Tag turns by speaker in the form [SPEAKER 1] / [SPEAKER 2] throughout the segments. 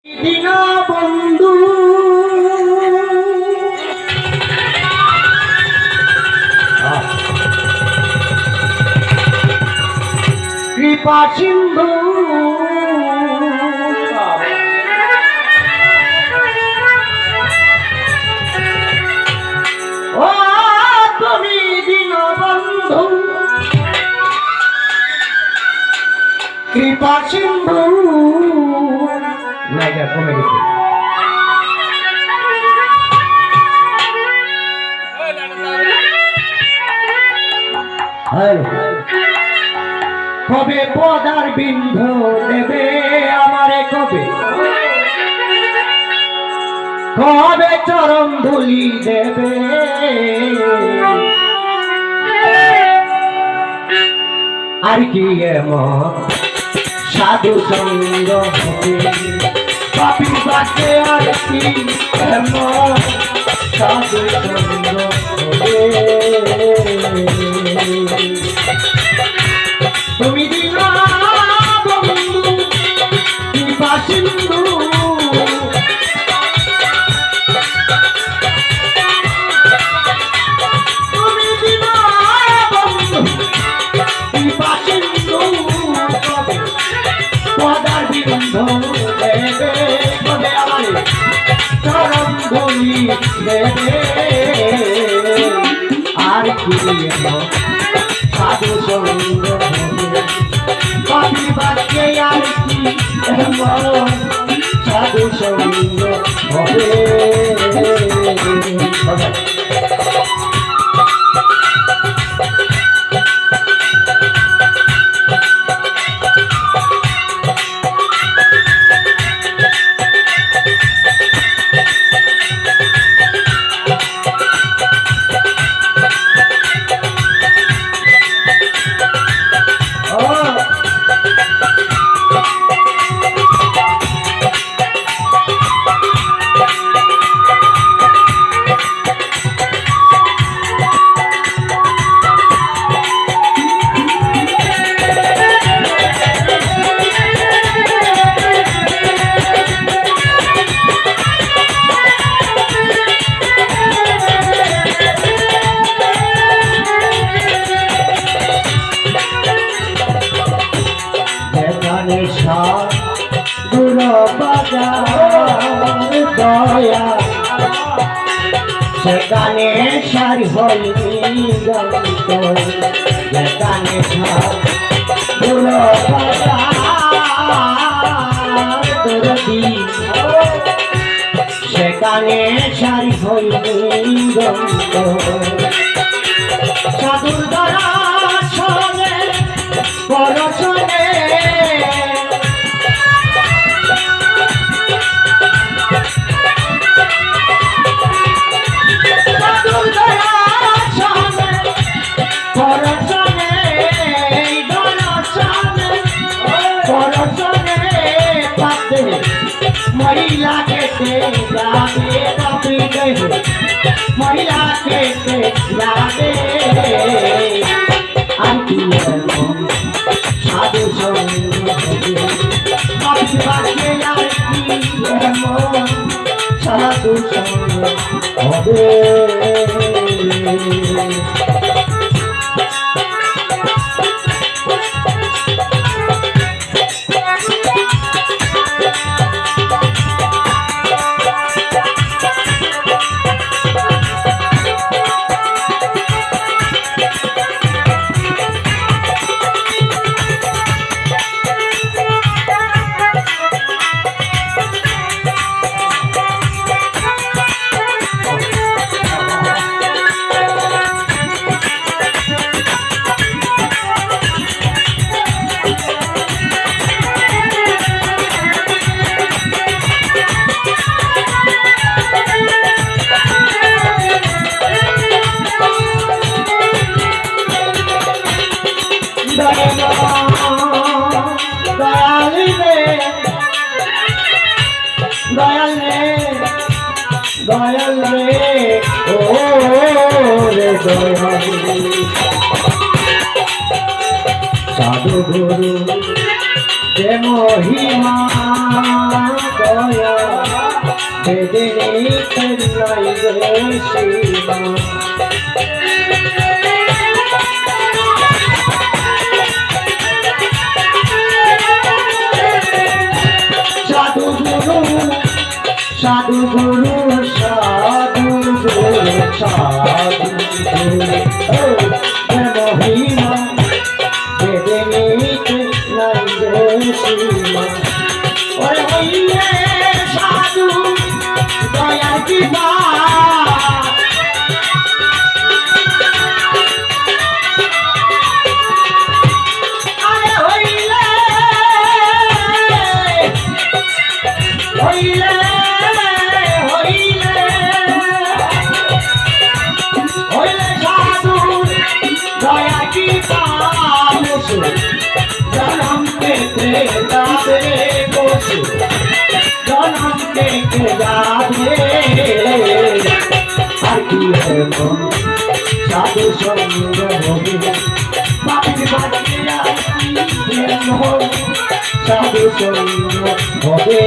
[SPEAKER 1] দীনবন্ধু কৃপা সিন্ধু ও তুমি দীনবন্ধু কৃপা সিন্ধু নাইকা কমে গেছে কবে পদার বিন্ধ দেবে আমারে কবে কবে চরণ ধুলি দেবে আর কি এমন সাধু সঙ্গ পাপি বাঁচে আর কি এমন সাধু সঙ্গ তুমি দীনবন্ধু কৃপা সিন্ধু তুমি দীনবন্ধু কৃপা সিন্ধু পদার বিন্ধ দেবে কবে আমারে চরণ ধুলি দেবে আর কি সাধু সঙ্গ পাপি বাঁচে আর কি এমন সাধু সঙ্গ হবে দয়া সেখানে সারি হয়নি যেখানে সেখানে সারি হয়নি সাধুর দ্বারা শোনে বড় শোনে महिला के जागे कभी गए महिला के जागे साधु संग साधु संग दयाल रे ओ रे दयाल साधु गुरु जे महिमा दयाल বেদিনীতে নাই রে সীমা সাধু গুরু সাধু গুরু সাধু গুরু সাধু গুরু মহিমা বেদিনীতে নাই রে সীমা ওরে হইলে সাধু দয়ার পিতা আরে হইলে হইলে হইলে হইলে সাধু দয়ার পিতা জনম পেতে যাবে বসু জনম পেতে যাবে আর কি মন সাধু সঙ্গ হবে পাপি বাঁচিয়া সাধু সঙ্গ হবে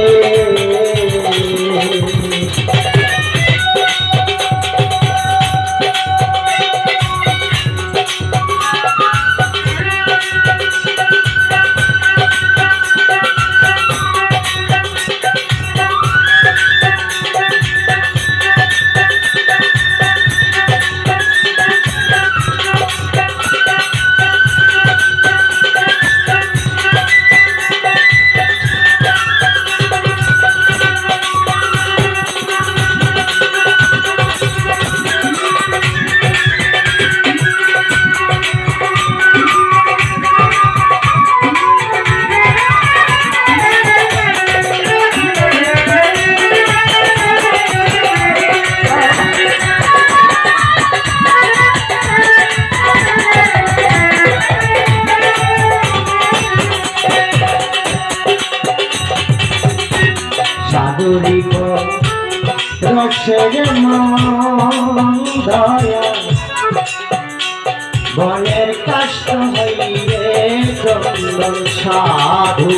[SPEAKER 1] সাগরিক রসের দয়া বনের কাষ্ট হইলে চন্দন সাধু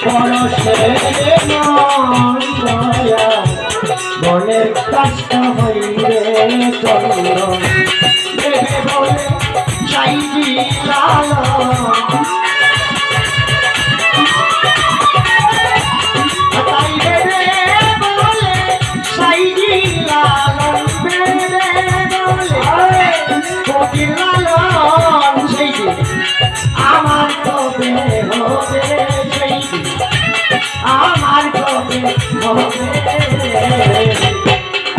[SPEAKER 1] পরশের দয়া বনের কাষ্ট হইলে চন্দন দেবে বলে চাইজি লালা আমার কবে হবে সেই আমার কবে হবে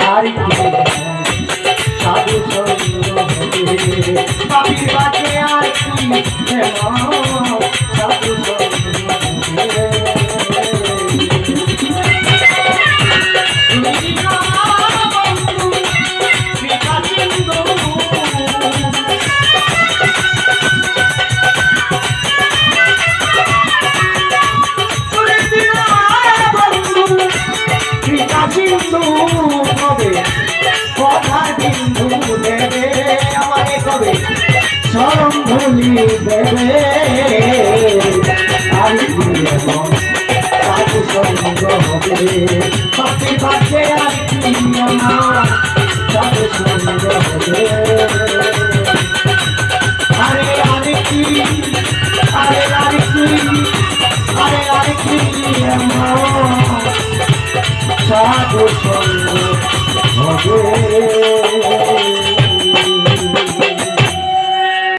[SPEAKER 1] আর কি সাধু সঙ্গ হবে পাপি বাঁচে আর কি সাধু সঙ্গ হবে বিন্দু হবে কথার বিন্দু দেবে আমাকে কবে চরম ধুলি দেবে আমি সাধু সঙ্গ হবে পাপি বাঁচে আর কি আমার সাধু সঙ্গ হবে আরে আরে কি আরে আরে কি আরে আরে কি আমার সাধু সঙ্গ